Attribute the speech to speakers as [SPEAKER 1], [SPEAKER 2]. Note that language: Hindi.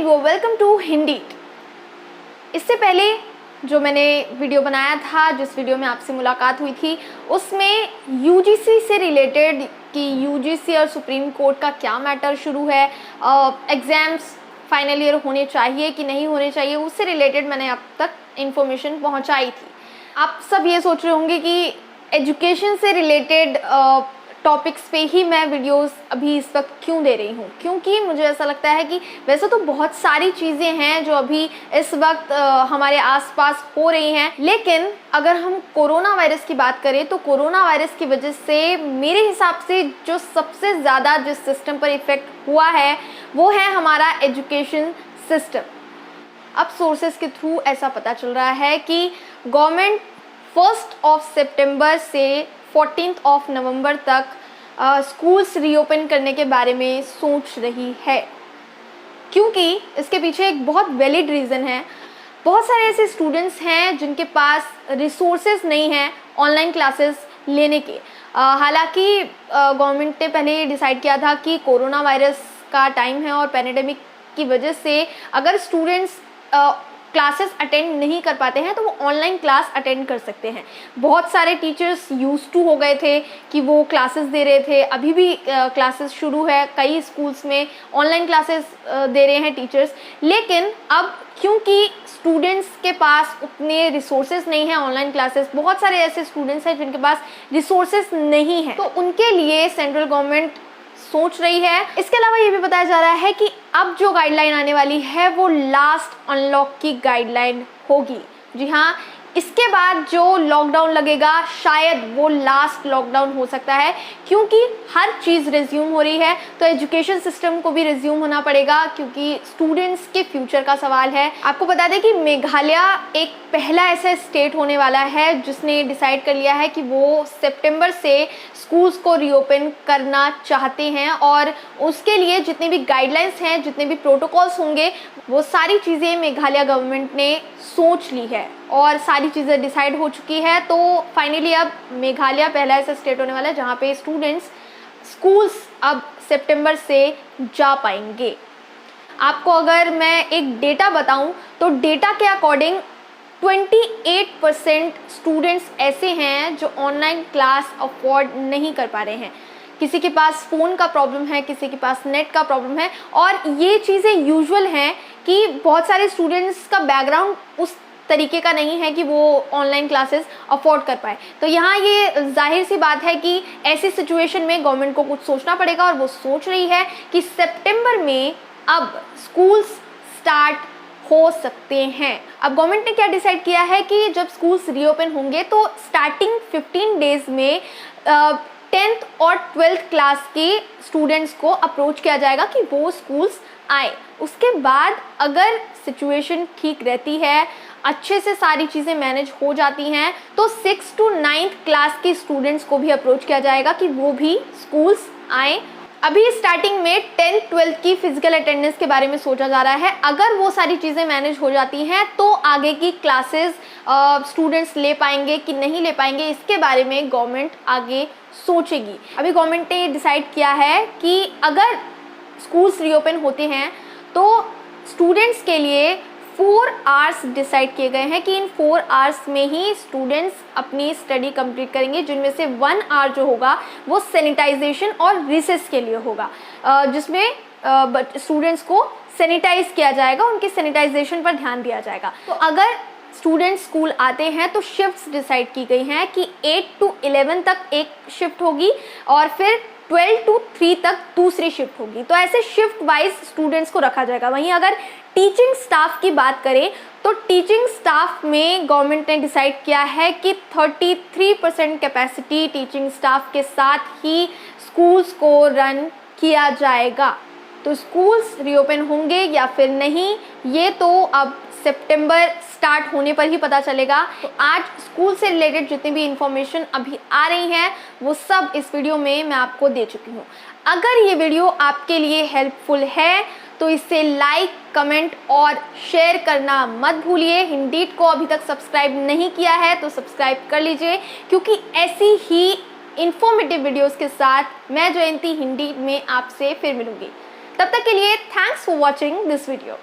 [SPEAKER 1] वो वेलकम टू हिंदी। इससे पहले जो मैंने वीडियो बनाया था, जिस वीडियो में आपसे मुलाकात हुई थी, उसमें यूजीसी से रिलेटेड कि यूजीसी और सुप्रीम कोर्ट का क्या मैटर शुरू है, एग्ज़ाम्स फाइनल ईयर होने चाहिए कि नहीं होने चाहिए, उससे रिलेटेड मैंने अब तक इन्फॉर्मेशन पहुंचाई थी। आप सब ये सोच रहे होंगे कि एजुकेशन से रिलेटेड टॉपिक्स पे ही मैं वीडियोस अभी इस वक्त क्यों दे रही हूँ, क्योंकि मुझे ऐसा लगता है कि वैसे तो बहुत सारी चीज़ें हैं जो अभी इस वक्त हमारे आसपास हो रही हैं, लेकिन अगर हम कोरोना वायरस की बात करें तो कोरोना वायरस की वजह से मेरे हिसाब से जो सबसे ज़्यादा जिस सिस्टम पर इफ़ेक्ट हुआ है वो है हमारा एजुकेशन सिस्टम। अब सोर्सेस के थ्रू ऐसा पता चल रहा है कि गवर्नमेंट 1 सितंबर से 14 नवंबर तक स्कूल्स रीओपन करने के बारे में सोच रही है, क्योंकि इसके पीछे एक बहुत वैलिड रीज़न है। बहुत सारे ऐसे स्टूडेंट्स हैं जिनके पास रिसोर्सेज नहीं हैं ऑनलाइन क्लासेस लेने के। हालांकि गवर्नमेंट ने पहले डिसाइड किया था कि कोरोना वायरस का टाइम है और पैंडेमिक की वजह से अगर स्टूडेंट्स क्लासेस अटेंड नहीं कर पाते हैं तो वो ऑनलाइन क्लास अटेंड कर सकते हैं। बहुत सारे टीचर्स यूज्ड टू हो गए थे कि वो क्लासेस दे रहे थे, अभी भी क्लासेस शुरू है, कई स्कूल्स में ऑनलाइन क्लासेस दे रहे हैं टीचर्स। लेकिन अब क्योंकि स्टूडेंट्स के पास उतने रिसोर्सेज नहीं है ऑनलाइन क्लासेस, बहुत सारे ऐसे स्टूडेंट्स हैं जिनके पास रिसोर्सेज नहीं है, तो उनके लिए सेंट्रल गवर्नमेंट सोच रही है। इसके अलावा ये भी बताया जा रहा है कि अब जो गाइडलाइन आने वाली है वो लास्ट अनलॉक की गाइडलाइन होगी। जी हाँ, इसके बाद जो लॉकडाउन लगेगा शायद वो लास्ट लॉकडाउन हो सकता है, क्योंकि हर चीज़ रिज्यूम हो रही है तो एजुकेशन सिस्टम को भी रिज्यूम होना पड़ेगा, क्योंकि स्टूडेंट्स के फ्यूचर का सवाल है। आपको बता दें कि मेघालय एक पहला ऐसा स्टेट होने वाला है जिसने डिसाइड कर लिया है कि वो सितंबर से स्कूल्स को रीओपन करना चाहते हैं, और उसके लिए जितनी भी गाइडलाइंस हैं, जितने भी प्रोटोकॉल्स होंगे, वो सारी चीज़ें मेघालय गवर्नमेंट ने सोच ली है और सारी चीज़ें डिसाइड हो चुकी है। तो फाइनली अब मेघालय पहला ऐसा स्टेट होने वाला है जहाँ पे स्टूडेंट्स स्कूल्स अब सितंबर से जा पाएंगे। आपको अगर मैं एक डेटा बताऊं तो डेटा के अकॉर्डिंग 28% स्टूडेंट्स ऐसे हैं जो ऑनलाइन क्लास अफोर्ड नहीं कर पा रहे हैं। किसी के पास फ़ोन का प्रॉब्लम है, किसी के पास नेट का प्रॉब्लम है, और ये चीज़ें यूजुअल हैं कि बहुत सारे स्टूडेंट्स का बैकग्राउंड उस तरीके का नहीं है कि वो ऑनलाइन क्लासेस अफोर्ड कर पाए। तो यहाँ ये जाहिर सी बात है कि ऐसी सिचुएशन में गवर्नमेंट को कुछ सोचना पड़ेगा, और वो सोच रही है कि सितंबर में अब स्कूल्स स्टार्ट हो सकते हैं। अब गवर्नमेंट ने क्या डिसाइड किया है कि जब स्कूल्स रीओपन होंगे तो स्टार्टिंग 15 डेज में 10th और 12th क्लास के स्टूडेंट्स को अप्रोच किया जाएगा कि वो स्कूल्स आए। उसके बाद अगर सिचुएशन ठीक रहती है, अच्छे से सारी चीज़ें मैनेज हो जाती हैं, तो 6th to 9th क्लास के स्टूडेंट्स को भी अप्रोच किया जाएगा कि वो भी स्कूल्स आए। अभी स्टार्टिंग में 10th 12th की फिजिकल अटेंडेंस के बारे में सोचा जा रहा है। अगर वो सारी चीज़ें मैनेज हो जाती हैं तो आगे की क्लासेस स्टूडेंट्स ले पाएंगे कि नहीं ले पाएंगे, इसके बारे में गवर्नमेंट आगे सोचेगी। अभी गवर्नमेंट ने डिसाइड किया है कि अगर स्कूल्स रीओपन होते हैं तो स्टूडेंट्स के लिए 4 आवर्स डिसाइड किए गए हैं कि इन 4 आवर्स में ही स्टूडेंट्स अपनी स्टडी कंप्लीट करेंगे, जिनमें से 1 आवर जो होगा वो सैनिटाइजेशन और रिसेस के लिए होगा, जिसमें स्टूडेंट्स को सैनिटाइज किया जाएगा, उनके सैनिटाइजेशन पर ध्यान दिया जाएगा। तो अगर स्टूडेंट्स स्कूल आते हैं तो शिफ्ट्स डिसाइड की गई हैं कि 8 to 11 तक एक शिफ्ट होगी और फिर 12 to 3 तक दूसरी शिफ्ट होगी। तो ऐसे शिफ्ट वाइज स्टूडेंट्स को रखा जाएगा। वहीं अगर टीचिंग स्टाफ की बात करें तो टीचिंग स्टाफ में गवर्नमेंट ने डिसाइड किया है कि 33% कैपेसिटी टीचिंग स्टाफ के साथ ही स्कूल्स को रन किया जाएगा। तो स्कूल्स रीओपन होंगे या फिर नहीं, ये तो अब सितंबर स्टार्ट होने पर ही पता चलेगा। तो आज स्कूल से रिलेटेड जितनी भी इंफॉर्मेशन अभी आ रही हैं वो सब इस वीडियो में मैं आपको दे चुकी हूँ। अगर ये वीडियो आपके लिए हेल्पफुल है तो इसे लाइक, कमेंट और शेयर करना मत भूलिए। हिंदी को अभी तक सब्सक्राइब नहीं किया है तो सब्सक्राइब कर लीजिए, क्योंकि ऐसी ही इंफॉर्मेटिव वीडियोस के साथ मैं जयंती हिंदी में आपसे फिर मिलूंगी। तब तक के लिए thanks for watching this video.